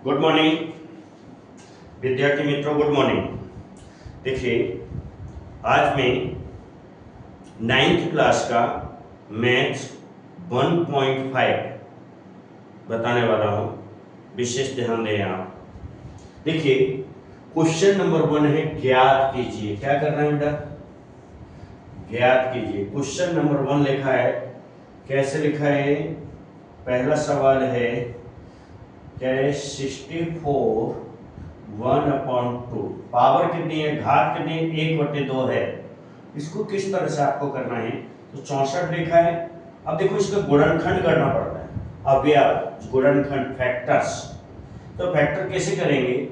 Good morning विद्यार्थी मित्रों, good morning. देखिए, आज मैं 9th क्लास का मैथ्स 1.5 बताने वाला हूँ। विशेष ध्यान दें आप। देखिए, क्वेश्चन नंबर 1 है ज्ञात कीजिए। क्या करना है बेटा? ज्ञात कीजिए। क्वेश्चन नंबर 1 लिखा है। कैसे लिखा है? पहला सवाल है क्या है? 64 1/2। पावर कितनी है? घात कितनी है? 1/2 है। इसको किस तरह से आपको करना है? तो 64 लिखा है। अब देखो, इसका गुणनखंड करना पड़ता है। अवयव, गुणनखंड, फैक्टर्स। तो फैक्टर कैसे करेंगे?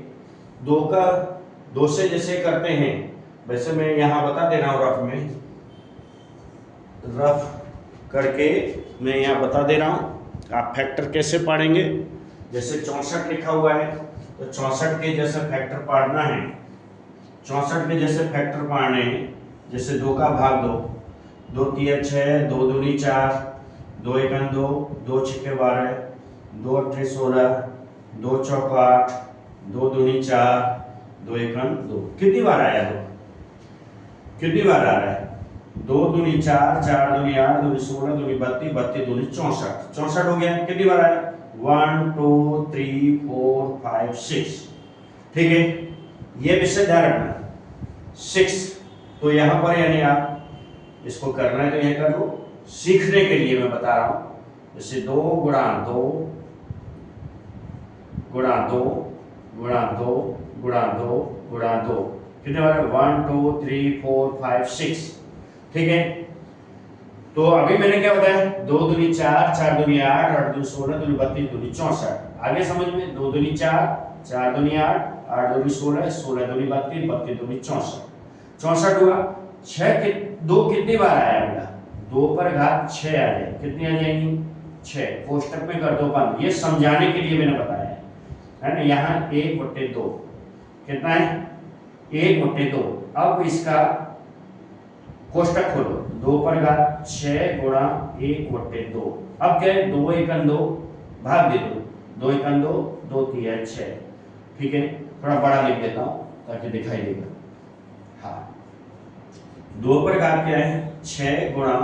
2 से जैसे करते हैं वैसे मैं यहाँ बता दे रहा हूँ। रफ करके मैं यहाँ बता दे रहा हूँ। आप फैक्टर कैसे पढ़ेंगे? जैसे 64 लिखा हुआ है तो 64 के जैसे फैक्टर पढ़ना है। 64 के जैसे फैक्टर पढ़ने हैं। जैसे 2 का भाग 2, 2 3 6, 2 दूनी 4, 2 एकम 2, 2 छक्के 12, 2 अट्ठे 16, 2 चौका 8, 2 दूनी 4, 2 एकम 2। कितनी बार आया? 2 कितनी बार आ रहा है? 2 दूनी 4, 4 दूनी 8, 2 16, 2 32, 32 दूनी 64। 64 हो गया। कितनी बार आया? 1 2 3 4 5 6। ठीक है, ये विषय ध्यान रखना 6। तो यहां पर यानी आप इसको करना है तो ये कर लो। सीखने के लिए मैं बता रहा हूं। जैसे 2 गुणा 2 गुणा 2 गुणा 2 गुणा 2 गुणा 2। कितने बार? 1 2 3 4 5 6। ठीक है, तो अभी मैंने क्या बताया? 2 दूनी 4, 4 दूनी 8, 8 दूनी 16, 2 32, 2 64। आगे समझ में? 2 दूनी 4, 4 दूनी 8, 8 दूनी 16, 16 दूनी 32, 32 दूनी 64। 64 हुआ। 6 के 2 कितनी बार आया बेटा? 2 पर घात 6 आ जाए। कितनी आ जाएगी? 6। कोष्टक में कर दो बंद। ये समझाने के लिए मैंने बताया है ना। यहाँ 1/2 कितना है? 1/2। अब इसका कोष्टक खोलो। 2 पर घात 6 गुणा 1/2। अब क्या है? 2 एकम 2 भाग दे दो। 2 एकम 2, 2 3 6। ठीक है, थोड़ा बड़ा लिख देता हूं ताकि दिखाई देगा। हाँ, 2 पर घात क्या है? 6 गुणा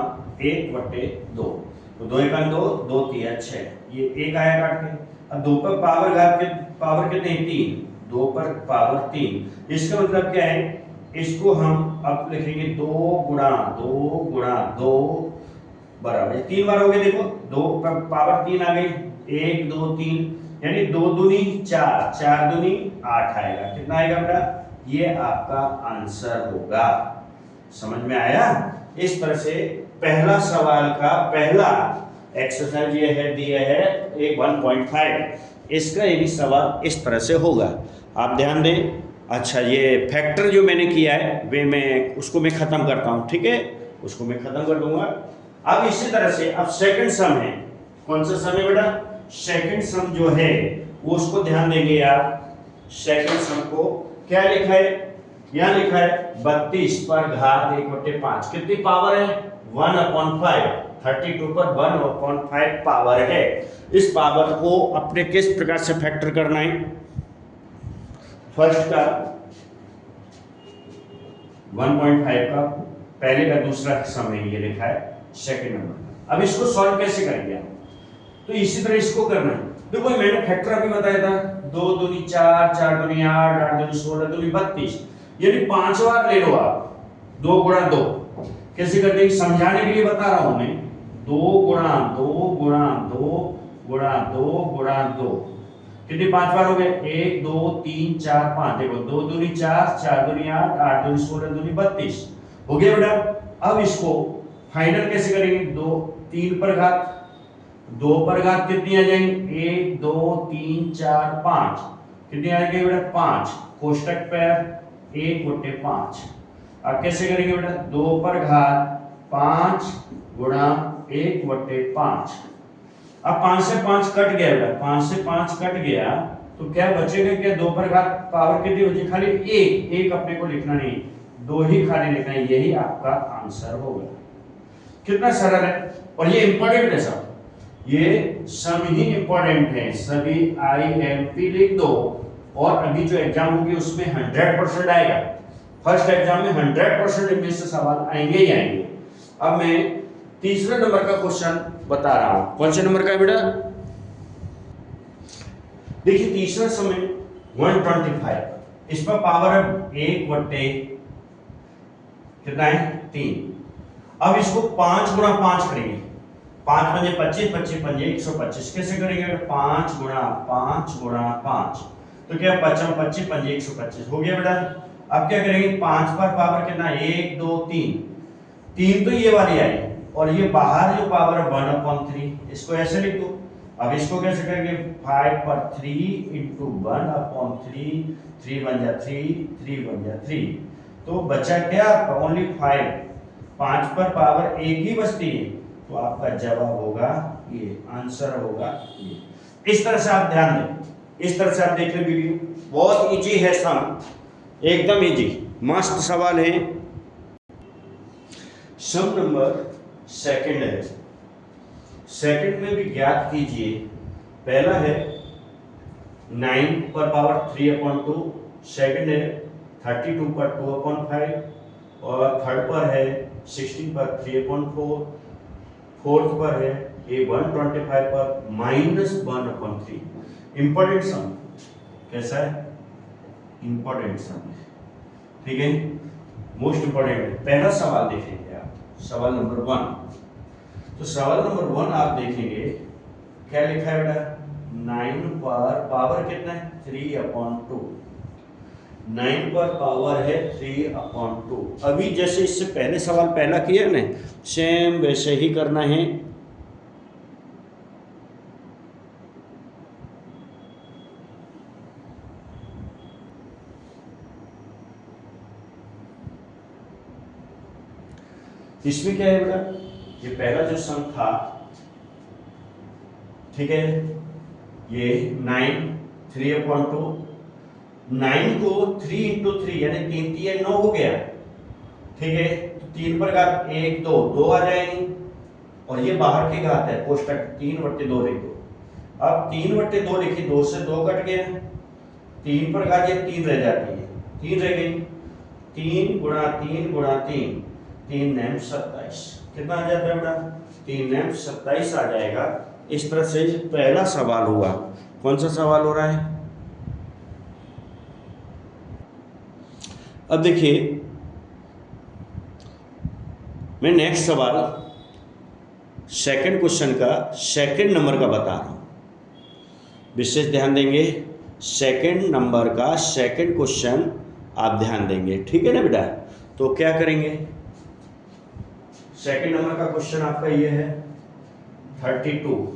1/2। तो 2 एकम 2, 2 3 6। ये 1 आया काट के। अब 2 पर पावर घात के पावर कितने? 3। 2 पर पावर 3। इसका मतलब क्या है? इसको हम अब लिखेंगे 2 गुणा 2 गुणा 2 बराबर 3 बार हो गए। देखो, 2 पर पावर 3 आ गई। 1 2 3 यानी 2 दूनी 4, 4 दूनी 8 आएगा। कितना आएगा बेटा? ये आपका आंसर होगा। समझ में आया? इस तरह से पहला सवाल का पहला एक्सरसाइज ये है दिया है एक 1.5। इसका ये भी सवाल इस तरह से होगा। आप ध्यान दें। अच्छा, ये फैक्टर जो मैंने किया है वे मैं उसको मैं खत्म करता हूं। ठीक है, उसको मैं खत्म कर दूंगा। अब इसी तरह से अब सेकंड सम है। कौन सा सम है बेटा? सेकंड सम जो है वो उसको ध्यान देंगे आप। सेकंड सम को क्या लिखा है? यहां लिखा है 32 पर घात 1/5। कितनी पावर है? 1/5। 32 पर 1/5 पावर है। इस पावर को अपने किस प्रकार से फैक्टर करना है? फर्स्ट का 1.5 का पहले का दूसरा सम है, ये लिखा है सेकंड नंबर। अब इसको सॉल्व कैसे करेंगे आप? तो इसी तरह इसको करना है। देखो, मैंने फैक्टर अभी बताया था 2 दूनी 4, 4 दूनी 8, 8 दूनी 16, 2 32। यानी 5 बार ले लो आप। 2 गुणा 2 कैसे करते हैं समझाने के लिए बता रहा हूं मैं। 2 गुणा 2 गुणा 2 गुणा 2 गुणा 2। कितने 5 बार हो गए? 1 2 3 4 5। देखो, 2 दूनी 4, 4 दूनी 8, 8 दूनी 16, 2 32 हो गया बेटा। अब इसको फाइनल कैसे करेंगे? 2 3 पर घात 2 पर घात कितनी आ जाएंगी? 1 2 3 4 5। कितनी आ जाएगी बेटा? 5। कोष्टक पर 1/5। अब कैसे करेंगे बेटा? 2 पर घात 5 गुणा 1/5। अब 5 से 5 कट गया बेटा। 5 से 5 कट गया तो क्या बचेगा? क्या 2 पर घात पावर कितनी बची? खाली 1। 1 अपने को लिखना नहीं, 2 ही खाली लिखना है। यही आपका आंसर होगा। कितना सरल है। और ये इंपॉर्टेंट है सब। ये सम ही इंपॉर्टेंट है, सभी IMP लिख दो। और अभी जो एग्जाम होगी उसमें 100% आएगा। फर्स्ट एग्जाम में 100% इनमें से सवाल आएंगे ही आएंगे। अब मैं तीसरे नंबर का क्वेश्चन बता रहा हूं। कौन से नंबर का है बेटा? देखिए तीसरा समय 125, इस पर पावर है 1/, कितना है 3। अब इसको 5 गुणा 5 करेंगे। 5 पंजे 25, 25 पंजे 125। कैसे करेंगे? 5 गुणा 5 गुणा 5, तो क्या 55 25 पंजे 125 हो गया बेटा। अब क्या करेंगे? 5 पर पावर कितना? 1 2 3, 3 तो ये वाली आई, और ये बाहर जो पावर है 1/3, इसको ऐसे लिख दो। अब इसको कैसे करेंगे? 5 पर 3 इंटू 1/3, 3 बन जा 3, 3 बन जा 3, तो बचा क्या आपका? ओनली 5। 5 पर पावर 1 ही बचती है, तो आपका जवाब होगा ये, आंसर होगा ये। इस तरह से आप ध्यान दें, इस तरह से आप देख लें वीडियो, बहुत इजी है सम, एकदम इजी, मस्त सवाल है। सम नंबर सेकंड है। सेकंड में भी ज्ञात कीजिए। पहला है 9 पर पावर 3/2, सेकंड है 32 पर 2/5, और थर्ड पर है 16 पर 3/4, फोर्थ पर है ये 125 पर -1/3। इंपॉर्टेंट सम कैसा है? इंपॉर्टेंट सम है, ठीक है, मोस्ट इंपॉर्टेंट है। पहला सवाल देखेंगे आप, सवाल नंबर 1। तो सवाल नंबर 1 आप देखेंगे, क्या लिखा है बेटा? 9 पर पावर कितना है? 3/2। 9 पर पावर है 3/2। अभी जैसे इससे पहले सवाल पहला किया ना, सेम वैसे ही करना है। इसमें क्या है बेटा? ये पहला जो सम था, ठीक है, ये 9 3/2, 9 को 3 इंटू 3 यानी 3 3 9 हो गया, ठीक है। तो 3 पर घात 1 2 2 आ जाएंगी, और ये बाहर की घात है, कोष्टक 3/2 लिख दो। अब 3/2 लिखी, 2 से 2 कट गया, 3 पर घात ये 3 रह जाती है, 3 रह गई, 3 गुणा 3 गुणा 3, 3 9 27, कितना आ जाता है बेटा? 3 9 27 आ जाएगा। इस तरह से पहला सवाल हुआ। कौन सा सवाल हो रहा है? अब देखिए मैं नेक्स्ट सवाल सेकंड क्वेश्चन का सेकंड नंबर का बता रहा हूं, विशेष ध्यान देंगे। सेकंड नंबर का सेकंड क्वेश्चन आप ध्यान देंगे, ठीक है ना बेटा? तो क्या करेंगे? सेकंड नंबर का क्वेश्चन आपका ये है 32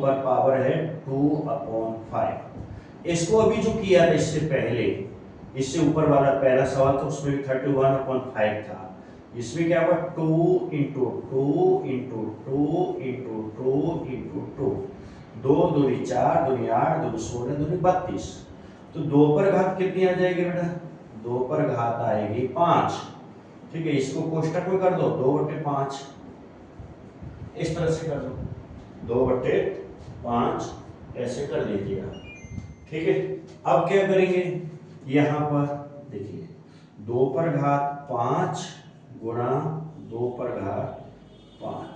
पर पावर है 2/5। इसको अभी जो किया था इससे पहले, इससे ऊपर वाला पहला सवाल तो उसमें भी 31/5 था। इसमें क्या हुआ? 2 इंटू 2 इंटू 2 इंटू 2 इंटू 2, 2 दूनी 4 दूनी 8 दूनी 16 दूनी 32, तो 2 पर घात कितनी आ जाएगी बेटा? 2 पर घात आएगी 5, ठीक है। इसको कोष्टक में कर दो, 2/5, इस तरह से कर दो, 2/5 ऐसे कर दीजिए आप, ठीक है। अब क्या करेंगे? यहां पर देखिए 2 पर घात 5 गुणा 2 पर घात 5,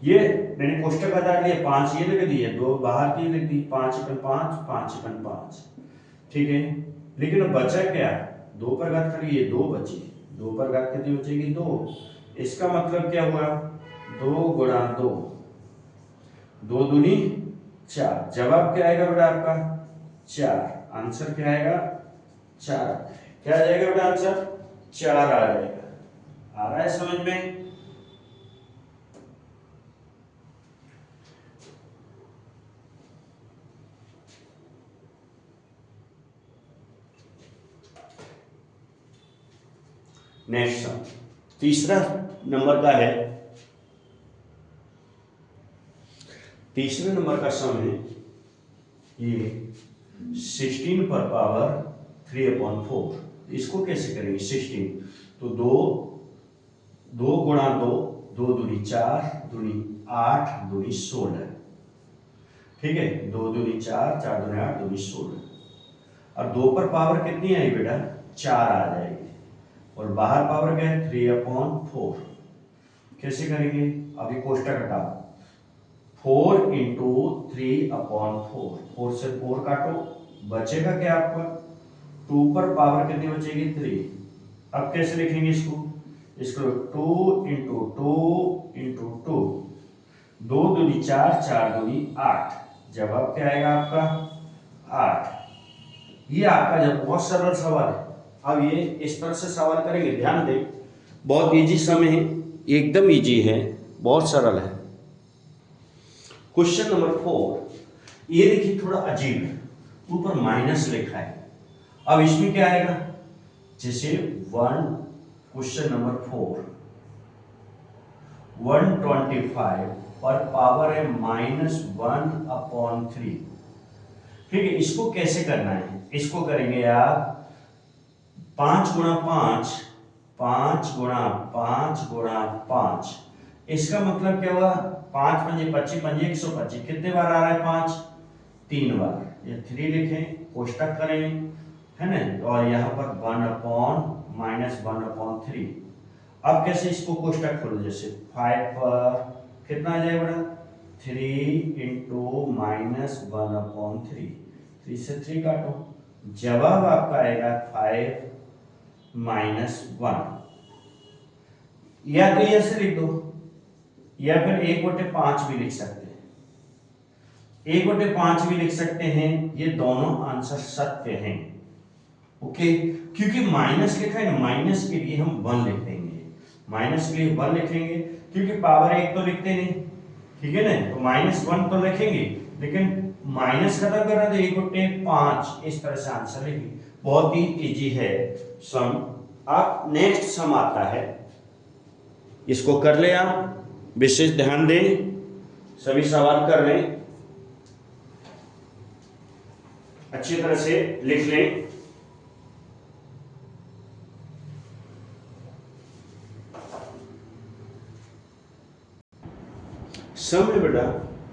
ये मैंने कोष्टक हटा लिए, 5 ये लिख दिए, 2 बाहर की लिख दी, 5 × 5 5 × 5, ठीक है। लेकिन अब बचा क्या? 2 पर घात करिए, 2 बची, 2 पर घात कितनी बचेगी? 2। इसका मतलब क्या हुआ? 2 गुणा 2, 2 दूनी 4। जवाब क्या आएगा बेटा आपका? 4। आंसर क्या आएगा? 4। क्या आ जाएगा बेटा आंसर? 4 आ जाएगा। आ रहा है समझ में? नेक्स्ट सम तीसरा नंबर का है। तीसरे नंबर का सम है ये 16 पर पावर 3/4। इसको कैसे करेंगे? 16 तो 2 गुणा 2, 2 दूनी 4 दूनी 8 दूनी 16, ठीक है, 2 दूनी 4, 4 दूनी 8, दूनी 16। और 2 पर पावर कितनी आई बेटा, 4 आ जाएगी, और बाहर पावर क्या है, 3/4। कैसे करेंगे, अभी कोष्टक हटाओ, 4 इंटू 3/4, 4 से 4 काटो, बचेगा क्या आपका, 2 पर पावर कितनी बचेगी, 3। अब कैसे लिखेंगे इसको, 2 इंटू 2 इंटू 2, 2 दूनी 4, 4 दूनी 8, जवाब क्या आएगा आपका 8। ये आपका जब बहुत सरल सवाल है। अब ये इस तरह से सवाल करेंगे, ध्यान दें, बहुत इजी समय है, एकदम इजी है, बहुत सरल है। क्वेश्चन नंबर 4, ये देखिए थोड़ा अजीब है, ऊपर माइनस लिखा है। अब इसमें क्या आएगा, जैसे 1, क्वेश्चन नंबर 4, 125 पर पावर है -1/3, ठीक है। इसको कैसे करना है, इसको करेंगे आप 5 गुणा 5, 5 गुणा 5 गुणा 5। इसका मतलब क्या हुआ, 5 पंजे 25, पंजे 125, कितने बार आ रहा है 5, 3 बार, ये 3 लिखें, कोष्टक करें, है ना, और यहाँ पर 1/-1/3। अब कैसे इसको कोष्टक खोलो, जैसे 5 पर कितना आ जाएगा बड़ा, 3 इंटू -1/3, 3 से 3 काटो, जवाब आपका आएगा 5 -1। या तो ऐसे लिख दो, या फिर 1/5 भी लिख सकते हैं, 1/5 भी लिख सकते हैं, ये दोनों आंसर सत्य हैं, ओके। क्योंकि माइनस लिखा है ना, माइनस के लिए हम 1 लिख देंगे, माइनस के लिए 1 लिखेंगे, क्योंकि पावर 1 तो लिखते नहीं, ठीक है ना, तो -1 तो लिखेंगे, लेकिन माइनस खत्म करना तो 1/5, इस तरह से आंसर लिखेंगे। बहुत ही इजी है सम। आप नेक्स्ट सम आता है, इसको कर ले, आप विशेष ध्यान दें, सभी सवाल कर लें, अच्छी तरह से लिख लें। सम में बेटा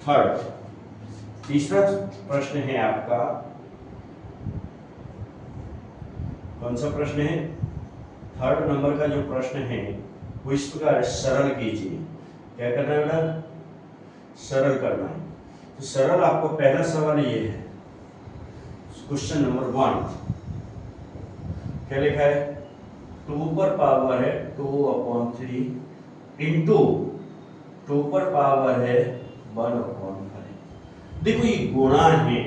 थर्ड, तीसरा प्रश्न है आपका, कौन सा प्रश्न है, थर्ड नंबर का जो प्रश्न है वो इस प्रकार सरल कीजिए। क्या करना है बेटा, सरल करना है। तो सरल आपको पहला सवाल ये है, क्वेश्चन नंबर 1, क्या लिखा है, 2 पर पावर है 2/3 इंटू 2 पर पावर है 1/5। देखो ये गुणा है,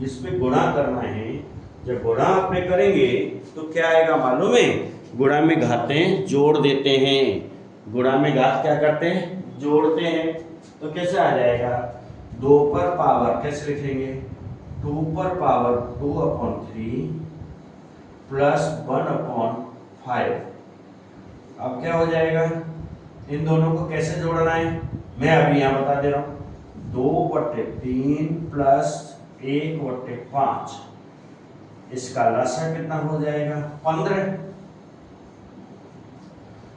इसमें गुणा करना है, जब गुणा आपने करेंगे तो क्या आएगा मालूम है, गुणा में घातें जोड़ देते हैं, गुणा में घात क्या करते हैं, जोड़ते हैं, तो कैसे आ जाएगा, 2 पर पावर कैसे लिखेंगे, 2 पर पावर 2/3 प्लस 1/5। अब क्या हो जाएगा, इन दोनों को कैसे जोड़ना है, मैं अभी यहां बता दे रहा हूं, 2/3 प्लस 1/5, इसका लसा कितना हो जाएगा, 15,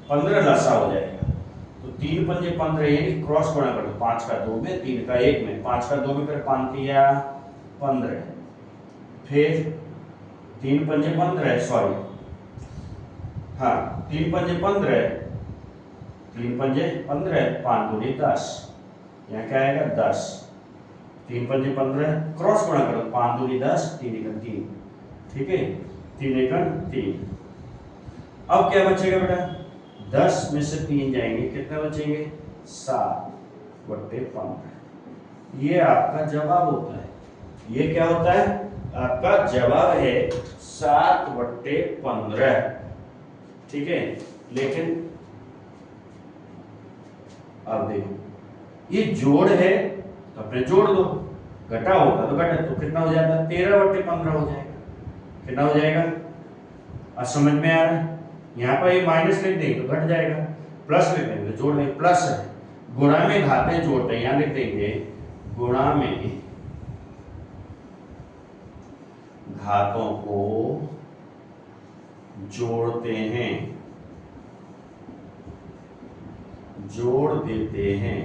15 लसा हो जाएगा। तो 3 पंजे 15, यानी क्रॉस गुणा कर दो, 5 का 2 में, 3 का 1 में, 5 का 2 में फिर 5 तिया 15, फिर 3 पंजे 15, सॉरी, हाँ 3 पंजे 15, 3 पंजे 15, 5 दूनी 10, यहाँ क्या आएगा 10, 3 पंजे 15, क्रॉस गुणा करो, 5 दूनी 10, 3 एकम 3, ठीक है, 3 एकम 3। अब क्या बचेगा बेटा, 10 में से 3 जाएंगे, कितना बचेंगे, 7/15। ये आपका जवाब होता है, ये क्या होता है, आपका जवाब है 7/15, ठीक है। लेकिन अब देखो ये जोड़ है तो अपने जोड़ दो, घटा होगा तो घटा, तो कितना हो जाता है, 13/15 हो जाएगा, कितना हो जाएगा, आज समझ में आ रहा है, यहाँ पर ये माइनस लिख देंगे तो घट जाएगा, प्लस लिख देंगे तो जोड़ देंगे, प्लस है, गुणा में घातें जोड़ते हैं, यहाँ लिख देंगे गुणा में घातों को जोड़ते हैं, जोड़ देते हैं,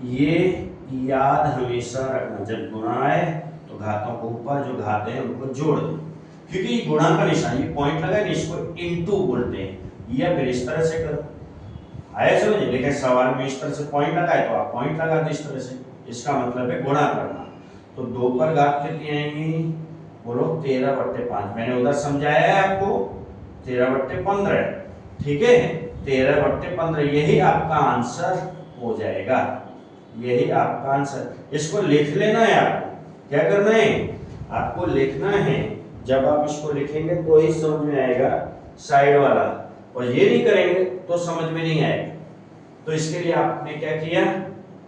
ये याद हमेशा रखना, जब गुणा आए तो घातों को ऊपर, जो घात है उनको जोड़ दें, क्योंकि गुणा का निशान ये पॉइंट लगा है, इसको इनटू बोलते हैं, या फिर इस तरह से करो, आया समझ। लेकिन सवाल में इस तरह से पॉइंट लगाए तो आप पॉइंट लगा दो इस तरह से, इसका मतलब है गुणा करना। तो 2 पर घात कितनी आएंगी, बोलो 13/5। मैंने उधर समझाया है आपको 13/15, ठीक है, 13/15 यही आपका आंसर हो जाएगा, यही आपका आंसर। इसको लिख लेना है आपको, क्या करना है आपको लिखना है, जब आप इसको लिखेंगे तो ही समझ में आएगा साइड वाला, और ये नहीं करेंगे तो समझ में नहीं आएगा। तो इसके लिए आपने क्या किया,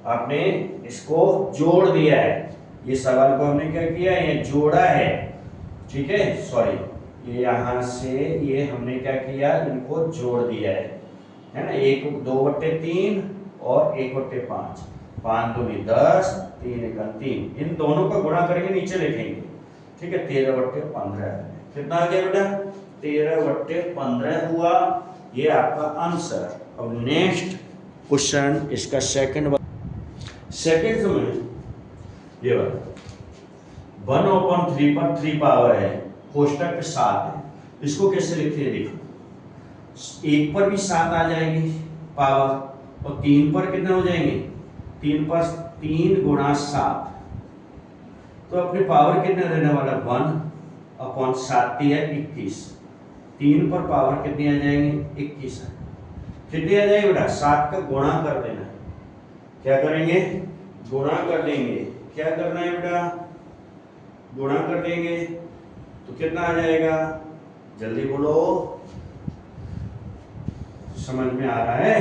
आपने इसको जोड़ दिया है, ये सवाल को हमने क्या किया, ये जोड़ा है, ठीक है, सॉरी, ये यहां से ये हमने क्या किया, इनको जोड़ दिया है ना, 1/2/3 और 1/5, 5 दूनी 10, 3 एकम 3, इन दोनों का गुणा करके नीचे लिखेंगे, ठीक है, 13/15। कितना आ गया बेटा, 13/15 हुआ, ये आपका आंसर। अब नेक्स्ट क्वेश्चन, इसका सेकंड समझ, ये 1/3 पर 3 पावर है, कोष्टक पे 7 है, इसको कैसे लिखते हैं देखो, 1 पर भी 7 आ जाएगी पावर, और 3 पर कितने हो जाएंगे, 3 पर 3 × 7, तो अपने पावर कितने रहने वाला, 1/7 है 21, 3 पर पावर कितनी आ जाएंगी, 21 है, कितनी आ जाएगी बेटा, 7 का गुणा कर देना है, क्या करेंगे, गुणा कर देंगे, क्या करना है बेटा, गुणा कर देंगे, तो कितना आ जाएगा, जल्दी बोलो, समझ में आ रहा है,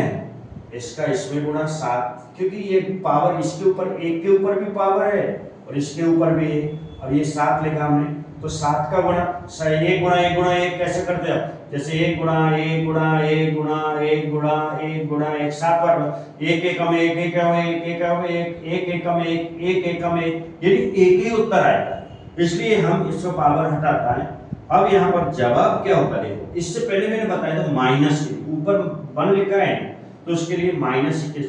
इसका इसमें गुणा 7, क्योंकि ये पावर इसके ऊपर, एक के ऊपर भी पावर है और इसके ऊपर भी है, अब ये 7 लिखा हमने, तो 7 का गुणा, 1 गुणा 1 गुणा 1 कैसे करते हैं, जैसे 1 गुणा 1 गुणा 1 गुणा 1 गुणा 1 गुणा 1, 7 बार, 1 एकम 1 एकम 1 एकम 1 1 एकम 1 1 एकम 1, यानी एक ही उत्तर आएगा, इसलिए हम इसको पावर हटाता है। अब यहाँ पर जवाब क्या होगा देखो, इससे पहले मैंने बताया था माइनस, ऊपर 1 लिखा है तो उसके लिए -21,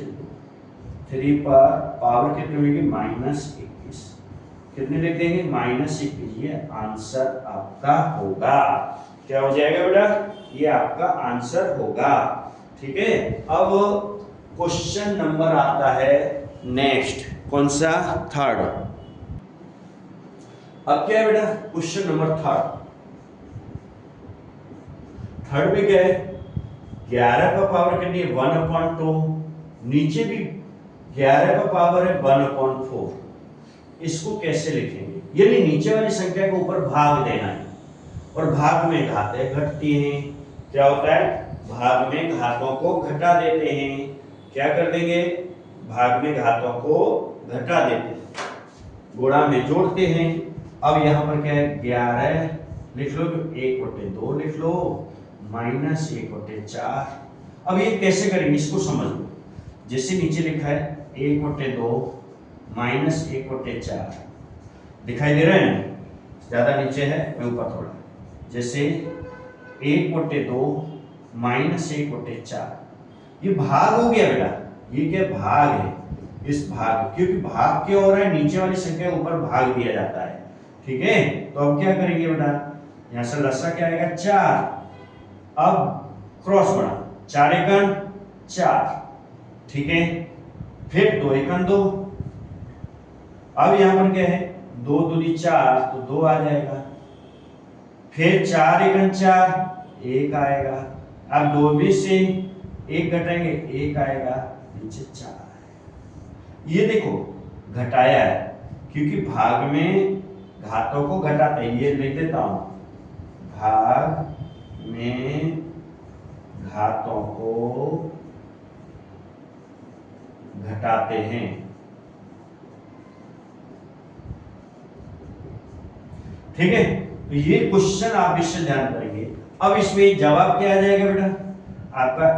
3 पर पावर कितनी होगी, -21, कितने लिख देंगे, -21, ये आंसर आपका होगा, क्या हो जाएगा बेटा, ये आपका आंसर होगा, ठीक है। अब क्वेश्चन नंबर आता है नेक्स्ट, कौन सा, थर्ड। अब क्या है बेटा, क्वेश्चन नंबर थर्ड में क्या है, 11 का पावर कितनी है, 1/2, नीचे भी 11 का पावर है 1/4, इसको कैसे लिखेंगे, यानी नीचे वाली संख्या को ऊपर भाग देना है, और भाग में घातें घटती हैं, क्या होता है, भाग में घातों को घटा देते हैं, क्या कर देंगे, भाग में घातों को घटा देते हैं, गुणा में जोड़ते हैं। अब यहाँ पर क्या है, 11 लिख लो, 1/2 लिख लो, -1/4। अब ये कैसे करेंगे, इसको समझ लो, जैसे नीचे लिखा है 1/2 -1/4, दिखाई दे रहा है ना, ज्यादा नीचे है, मैं ऊपर थोड़ा, जैसे 1/2 -1/4, ये भाग हो गया बेटा, ये क्या भाग है, इस भाग, क्योंकि भाग क्या हो रहा है, नीचे वाली संख्या ऊपर भाग दिया जाता है, ठीक है। तो अब क्या करेंगे बेटा, यहां से लसा क्या आएगा, 4, अब क्रॉस बना, 4 एकम 4, ठीक है, फिर 2 एकम 2, अब यहां पर क्या है, 2 दूनी 4, तो 2 आ जाएगा, फिर 4 एकम 4, 1 आएगा, अब 2 में से 1 घटाएंगे, 1 आएगा, नीचे 4 आएगा। ये देखो घटाया है, क्योंकि भाग में घातों को घटाते हैं, ये लिख देता हूं, भाग में घातों को घटाते हैं, ठीक है। तो ये क्वेश्चन आप इससे ध्यान करेंगे। अब इसमें जवाब क्या आ जाएगा बेटा, आपका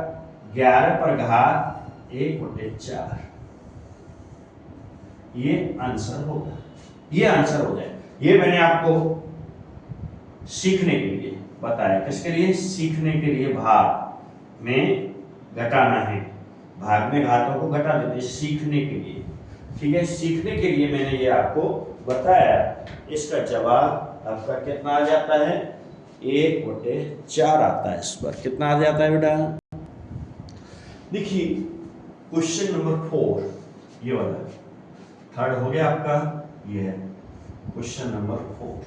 11 पर घात 1/4, ये आंसर होगा, ये आंसर हो जाए। ये मैंने आपको सीखने के लिए बताया, किसके लिए, सीखने के लिए, भाग में घटाना है, भाग में घातों को घटा देते हैं सीखने के लिए। ठीक है, सीखने के लिए मैंने ये आपको बताया। इसका जवाब आपका कितना आ जाता है, 1/4 आता है। इस पर कितना आ जाता है बेटा? देखिए क्वेश्चन नंबर 4, ये वाला थर्ड हो गया आपका, ये है क्वेश्चन नंबर 4।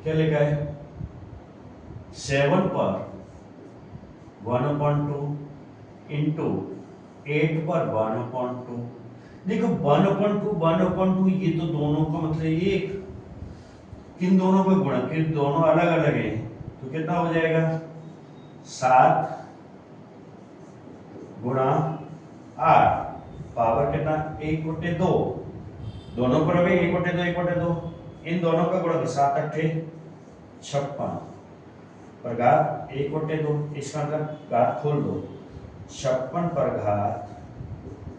क्या लिखा है? 7 पर 1/2 इंटू 8 पर 1/2। देखो 1/2 ये तो दोनों का मतलब एक, किन दोनों का गुणा, किन दोनों अलग अलग है, तो कितना हो जाएगा? 7 गुणा 8 पावर कितना? 1/2। दोनों पर भी 1/2 1/2, इन दोनों का गुणा 7 8 56 पर घात 1/2। इसका मतलब घात खोल दो, 56 पर घात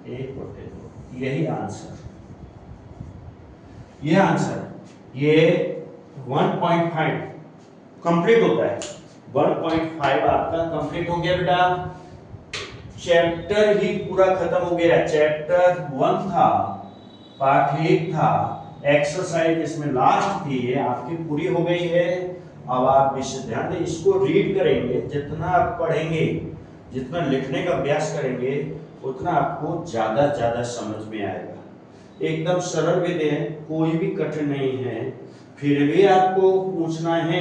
1/2। यही आंसर, ये आंसर, ये 1.5 कंप्लीट होता है। 1.5 आपका कंप्लीट हो गया बेटा। चैप्टर ही पूरा खत्म हो गया। चैप्टर 1 था, पार्ट 1 था, एक्सरसाइज इसमें लास्ट थी, ये आपकी पूरी हो गई है। अब आप इसे ध्यान दें, इसको रीड करेंगे, जितना आप पढ़ेंगे, जितना लिखने का अभ्यास करेंगे, उतना आपको ज्यादा समझ में आएगा। एकदम सरल विधि है, कोई भी कठिन नहीं है। फिर भी आपको पूछना है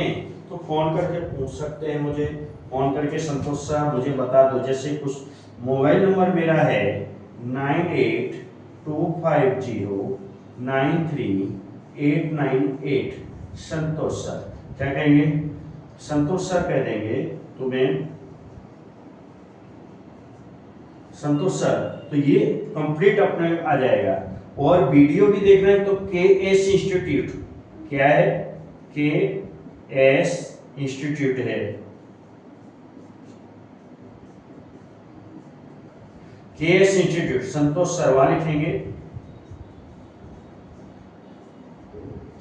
तो फोन करके पूछ सकते हैं मुझे। फोन करके संतोष साहब मुझे बता दो, जैसे कुछ मोबाइल नंबर मेरा है 9825093898। संतोष सर क्या कहेंगे? संतोष सर कह देंगे तुम्हें। संतोष सर तो ये कंप्लीट अपने आ जाएगा। और वीडियो भी देख रहे हैं तो KS इंस्टीट्यूट, क्या है? KS इंस्टीट्यूट है। KS इंस्टीट्यूट संतोष सर वहां लिखेंगे,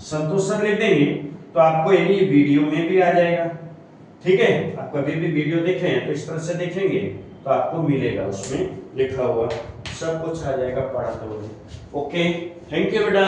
संतोष सर लिख देंगे तो आपको ये वीडियो में भी आ जाएगा। ठीक है, आप कभी भी वीडियो देखें तो इस तरह से देखेंगे तो आपको मिलेगा, उसमें लिखा हुआ सब कुछ आ जाएगा पढ़ाते हुए। ओके, थैंक यू बेटा।